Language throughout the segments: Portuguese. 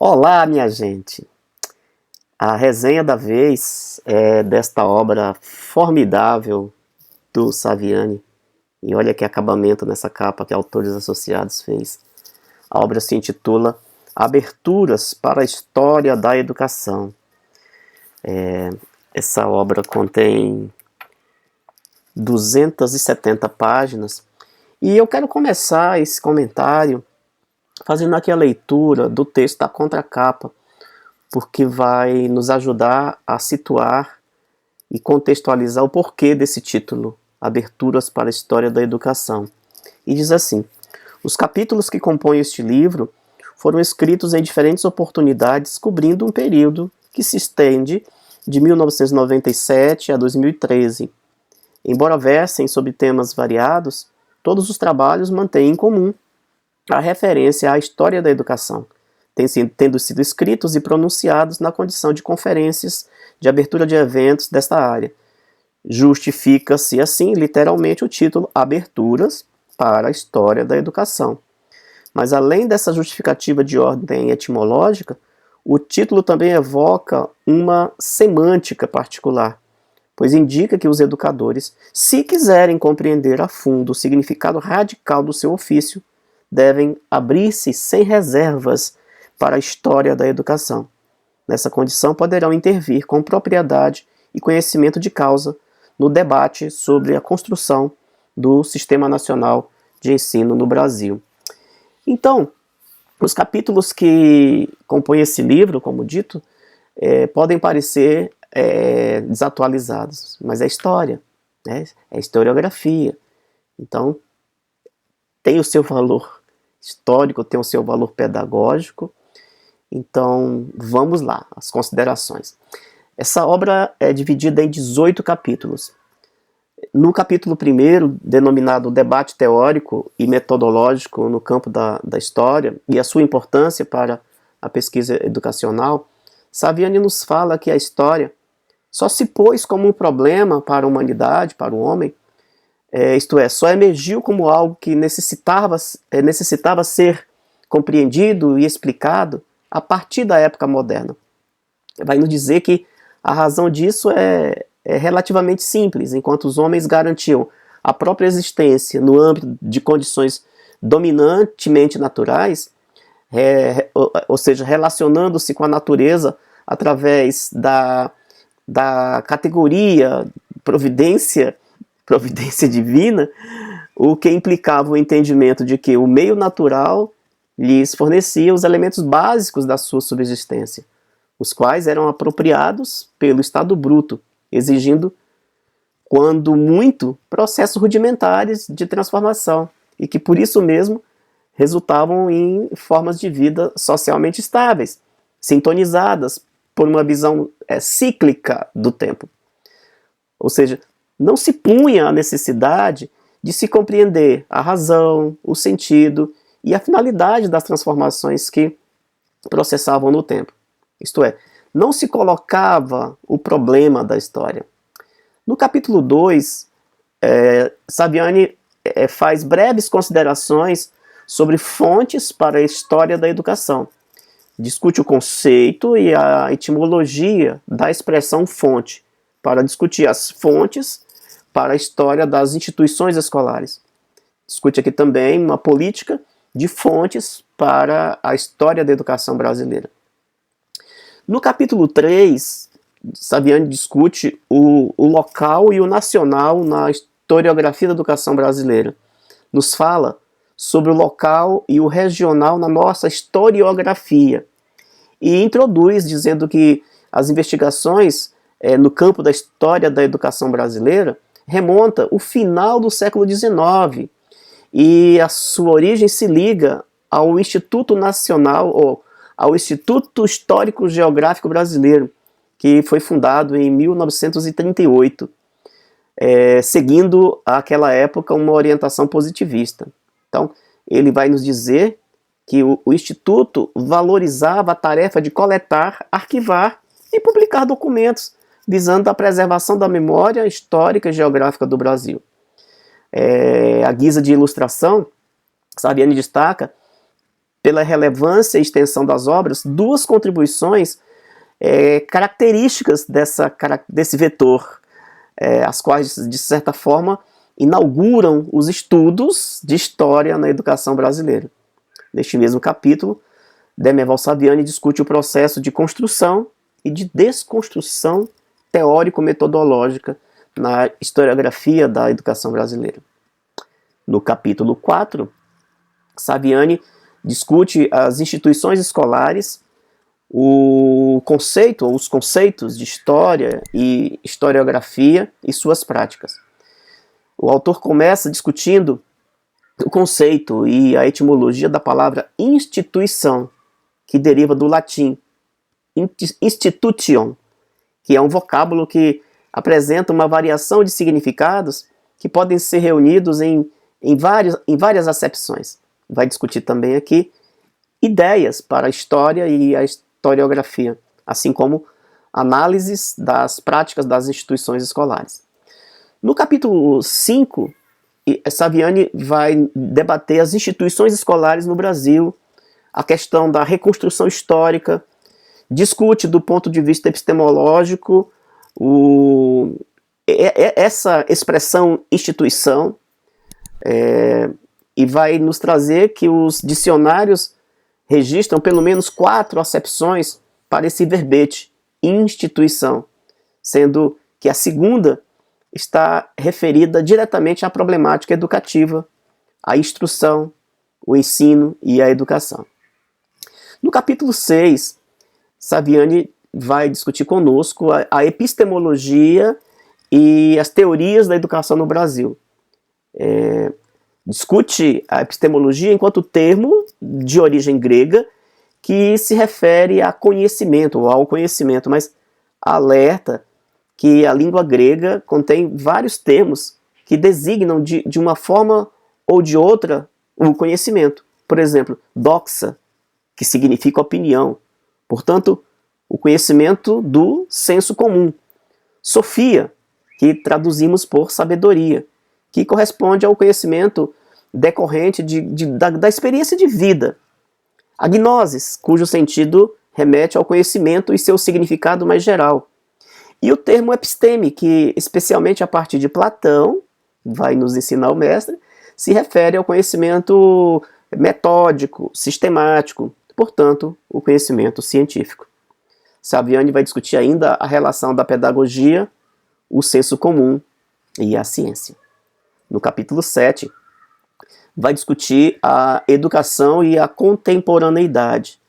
Olá, minha gente! A resenha da vez é desta obra formidável do Saviani. E olha que acabamento nessa capa que Autores Associados fez. A obra se intitula Aberturas para a História da Educação. Essa obra contém 270 páginas. E eu quero começar esse comentário fazendo aqui a leitura do texto da contracapa, porque vai nos ajudar a situar e contextualizar o porquê desse título, Aberturas para a História da Educação. E diz assim: os capítulos que compõem este livro foram escritos em diferentes oportunidades, cobrindo um período que se estende de 1997 a 2013. Embora versem sobre temas variados, todos os trabalhos mantêm em comum a referência à história da educação, tendo sido escritos e pronunciados na condição de conferências de abertura de eventos desta área. Justifica-se assim, literalmente, o título Aberturas para a História da Educação. Mas além dessa justificativa de ordem etimológica, o título também evoca uma semântica particular, pois indica que os educadores, se quiserem compreender a fundo o significado radical do seu ofício, devem abrir-se sem reservas para a história da educação. Nessa condição, poderão intervir com propriedade e conhecimento de causa no debate sobre a construção do Sistema Nacional de Ensino no Brasil. Então, os capítulos que compõem esse livro, como dito, podem parecer desatualizados, mas é história, né? É historiografia. Então, tem o seu valor histórico, tem o seu valor pedagógico. Então, vamos lá, as considerações. Essa obra é dividida em 18 capítulos. No capítulo 1º, denominado Debate Teórico e Metodológico no campo da história e a sua importância para a pesquisa educacional, Saviani nos fala que a história só se pôs como um problema para a humanidade, para o homem, isto é, só emergiu como algo que necessitava ser compreendido e explicado a partir da época moderna. Vai nos dizer que a razão disso é relativamente simples. Enquanto os homens garantiam a própria existência no âmbito de condições dominantemente naturais, ou seja, relacionando-se com a natureza através da categoria providência divina, o que implicava o entendimento de que o meio natural lhes fornecia os elementos básicos da sua subsistência, os quais eram apropriados pelo estado bruto, exigindo, quando muito, processos rudimentares de transformação, e que por isso mesmo resultavam em formas de vida socialmente estáveis, sintonizadas por uma visão cíclica do tempo. Ou seja, não se punha a necessidade de se compreender a razão, o sentido e a finalidade das transformações que processavam no tempo. Isto é, não se colocava o problema da história. No capítulo 2, Saviani faz breves considerações sobre fontes para a história da educação. Discute o conceito e a etimologia da expressão fonte, para discutir as fontes para a história das instituições escolares. Discute aqui também uma política de fontes para a história da educação brasileira. No capítulo 3, Saviani discute o local e o nacional na historiografia da educação brasileira. Nos fala sobre o local e o regional na nossa historiografia. E introduz dizendo que as investigações no campo da história da educação brasileira remonta o final do século XIX e a sua origem se liga ao Instituto Nacional, ou ao Instituto Histórico Geográfico Brasileiro, que foi fundado em 1938, seguindo àquela época uma orientação positivista. Então, ele vai nos dizer que o Instituto valorizava a tarefa de coletar, arquivar e publicar documentos visando a preservação da memória histórica e geográfica do Brasil. À guisa de ilustração, Saviani destaca pela relevância e extensão das obras, duas contribuições características desse vetor, as quais, de certa forma, inauguram os estudos de história na educação brasileira. Neste mesmo capítulo, Demerval Saviani discute o processo de construção e de desconstrução teórico-metodológica na historiografia da educação brasileira. No capítulo 4, Saviani discute as instituições escolares, o conceito ou os conceitos de história e historiografia e suas práticas. O autor começa discutindo o conceito e a etimologia da palavra instituição, que deriva do latim institution, que é um vocábulo que apresenta uma variação de significados que podem ser reunidos em várias acepções. Vai discutir também aqui ideias para a história e a historiografia, assim como análises das práticas das instituições escolares. No capítulo 5, Saviani vai debater as instituições escolares no Brasil, a questão da reconstrução histórica, discute do ponto de vista epistemológico essa expressão instituição, e vai nos trazer que os dicionários registram pelo menos 4 acepções para esse verbete, instituição, sendo que a segunda está referida diretamente à problemática educativa, à instrução, o ensino e a educação. No capítulo 6, Saviani vai discutir conosco a epistemologia e as teorias da educação no Brasil. Discute a epistemologia enquanto termo de origem grega que se refere a conhecimento, ou ao conhecimento, mas alerta que a língua grega contém vários termos que designam de uma forma ou de outra o conhecimento. Por exemplo, doxa, que significa opinião, portanto, o conhecimento do senso comum. Sophia, que traduzimos por sabedoria, que corresponde ao conhecimento decorrente da experiência de vida. A gnosis, cujo sentido remete ao conhecimento e seu significado mais geral. E o termo episteme, que especialmente a partir de Platão, vai nos ensinar o mestre, se refere ao conhecimento metódico, sistemático, portanto, o conhecimento científico. Saviani vai discutir ainda a relação da pedagogia, o senso comum e a ciência. No capítulo 7, vai discutir a educação e a contemporaneidade.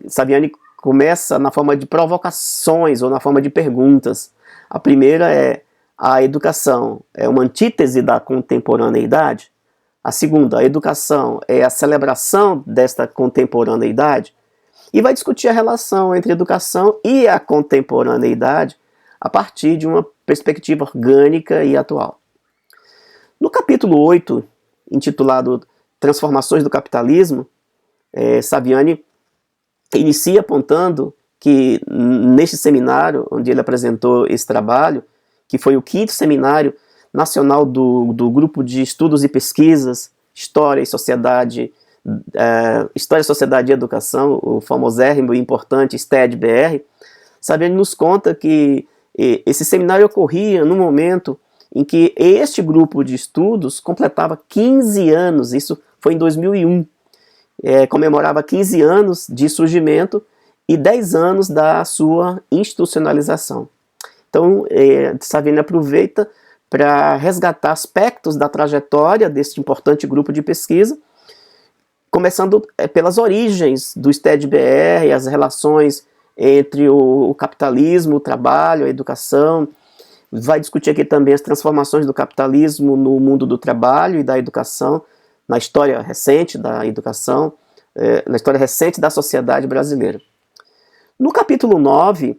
Saviani começa na forma de provocações ou na forma de perguntas. A primeira é: a educação é uma antítese da contemporaneidade? A segunda, a educação é a celebração desta contemporaneidade? E vai discutir a relação entre a educação e a contemporaneidade a partir de uma perspectiva orgânica e atual. No capítulo 8, intitulado Transformações do Capitalismo, Saviani inicia apontando que neste seminário, onde ele apresentou esse trabalho, que foi o 5º seminário nacional do Grupo de Estudos e Pesquisas, História, Sociedade e Educação, o famosérrimo e importante STED-BR, Saviani nos conta que esse seminário ocorria no momento em que este grupo de estudos completava 15 anos, isso foi em 2001, comemorava 15 anos de surgimento e 10 anos da sua institucionalização. Então, Saviani aproveita para resgatar aspectos da trajetória deste importante grupo de pesquisa, começando pelas origens do STED-BR, as relações entre o capitalismo, o trabalho, a educação. Vai discutir aqui também as transformações do capitalismo no mundo do trabalho e da educação, na história recente da educação, na história recente da sociedade brasileira. No capítulo 9,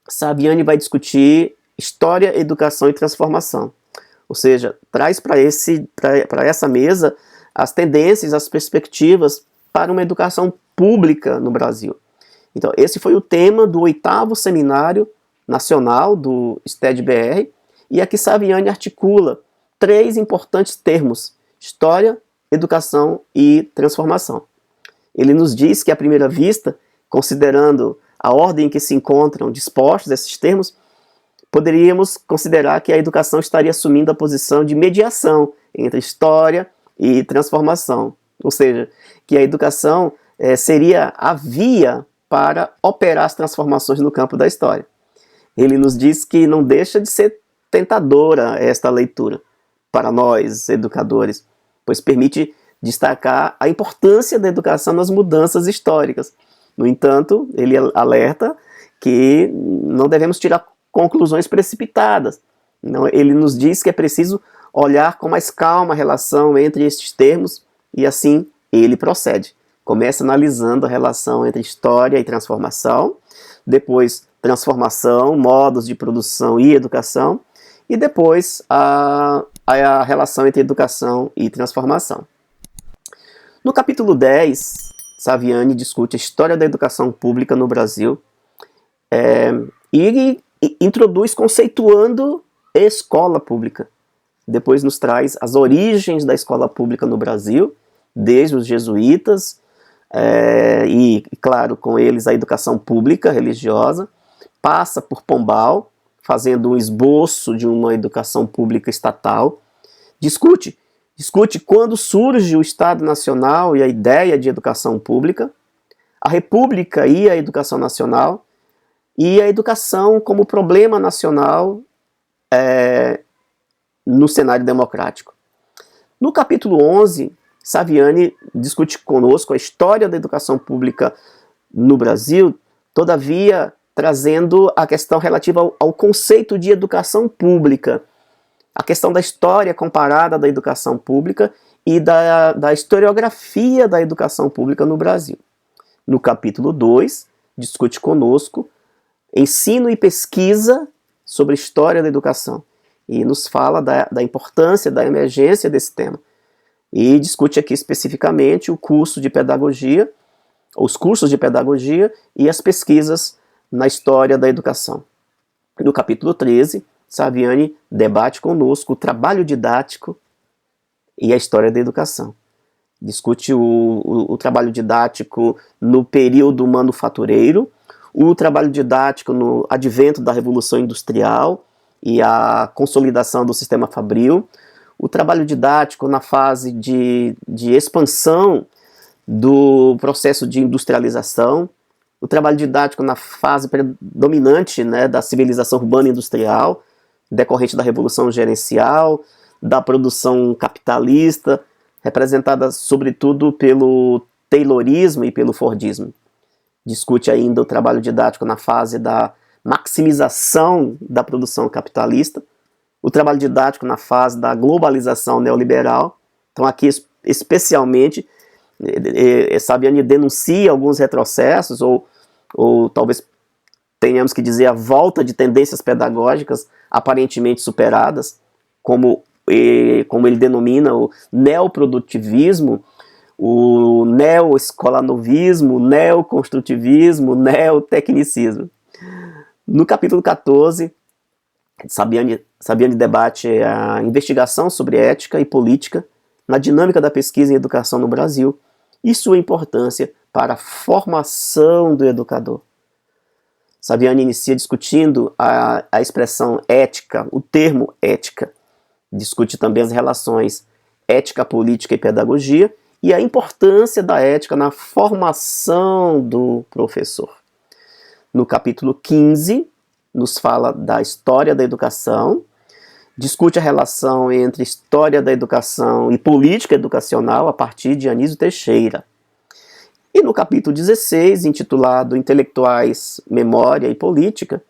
Saviani vai discutir história, educação e transformação. Ou seja, traz para essa mesa as tendências, as perspectivas para uma educação pública no Brasil. Então, esse foi o tema do 8º Seminário Nacional do STED-BR, e aqui Saviani articula 3 importantes termos: história, educação e transformação. Ele nos diz que, à primeira vista, considerando a ordem em que se encontram dispostos esses termos, poderíamos considerar que a educação estaria assumindo a posição de mediação entre história e transformação. Ou seja, que a educação seria a via para operar as transformações no campo da história. Ele nos diz que não deixa de ser tentadora esta leitura para nós, educadores, pois permite destacar a importância da educação nas mudanças históricas. No entanto, ele alerta que não devemos tirar conclusões precipitadas. Ele nos diz que é preciso olhar com mais calma a relação entre estes termos e assim ele procede. Começa analisando a relação entre história e transformação, depois transformação, modos de produção e educação, e depois a relação entre educação e transformação. No capítulo 10, Saviani discute a história da educação pública no Brasil e introduz conceituando escola pública. Depois nos traz as origens da escola pública no Brasil, desde os jesuítas, e, claro, com eles a educação pública religiosa, passa por Pombal, fazendo um esboço de uma educação pública estatal, discute quando surge o Estado Nacional e a ideia de educação pública, a República e a educação nacional, e a educação como problema nacional no cenário democrático. No capítulo 11, Saviani discute conosco a história da educação pública no Brasil, todavia trazendo a questão relativa ao conceito de educação pública, a questão da história comparada da educação pública e da historiografia da educação pública no Brasil. No capítulo 2, discute conosco ensino e pesquisa sobre a história da educação e nos fala da importância, da emergência desse tema. E discute aqui especificamente o curso de pedagogia, os cursos de pedagogia e as pesquisas na história da educação. No capítulo 13, Saviani debate conosco o trabalho didático e a história da educação. Discute o trabalho didático no período manufatureiro, o trabalho didático no advento da Revolução Industrial e a consolidação do sistema fabril, o trabalho didático na fase de expansão do processo de industrialização, o trabalho didático na fase predominante, né, da civilização urbana industrial, decorrente da Revolução Gerencial, da produção capitalista, representada sobretudo pelo Taylorismo e pelo Fordismo. Discute ainda o trabalho didático na fase da maximização da produção capitalista, o trabalho didático na fase da globalização neoliberal. Então aqui especialmente Saviani denuncia alguns retrocessos ou talvez tenhamos que dizer a volta de tendências pedagógicas aparentemente superadas, como ele denomina o neoprodutivismo, o neoescolanovismo, o neoconstrutivismo, o neotecnicismo. No capítulo 14, Saviani debate a investigação sobre ética e política na dinâmica da pesquisa em educação no Brasil e sua importância para a formação do educador. Saviani inicia discutindo a expressão ética, o termo ética. Discute também as relações ética, política e pedagogia e a importância da ética na formação do professor. No capítulo 15, nos fala da história da educação, discute a relação entre história da educação e política educacional a partir de Anísio Teixeira. E no capítulo 16, intitulado Intelectuais, Memória e Política,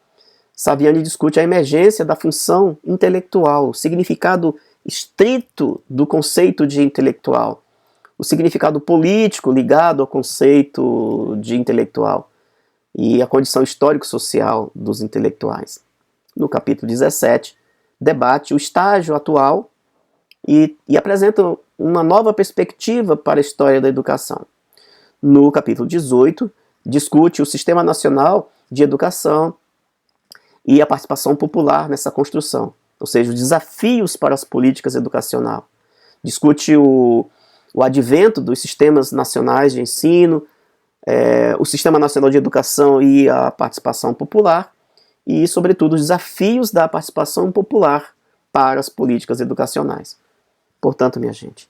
Saviani discute a emergência da função intelectual, o significado estrito do conceito de intelectual, o significado político ligado ao conceito de intelectual e a condição histórico-social dos intelectuais. No capítulo 17, debate o estágio atual e apresenta uma nova perspectiva para a história da educação. No capítulo 18, discute o Sistema Nacional de Educação e a participação popular nessa construção, ou seja, os desafios para as políticas educacionais. Discute o o advento dos sistemas nacionais de ensino, o Sistema Nacional de Educação e a participação popular, e, sobretudo, os desafios da participação popular para as políticas educacionais. Portanto, minha gente,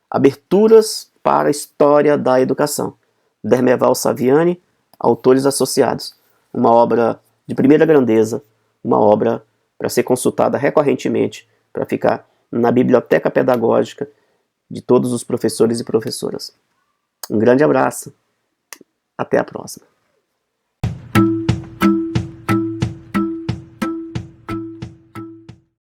aberturas para a história da educação. Dermeval Saviani, Autores Associados. Uma obra de primeira grandeza, uma obra para ser consultada recorrentemente, para ficar na biblioteca pedagógica de todos os professores e professoras. Um grande abraço. Até a próxima.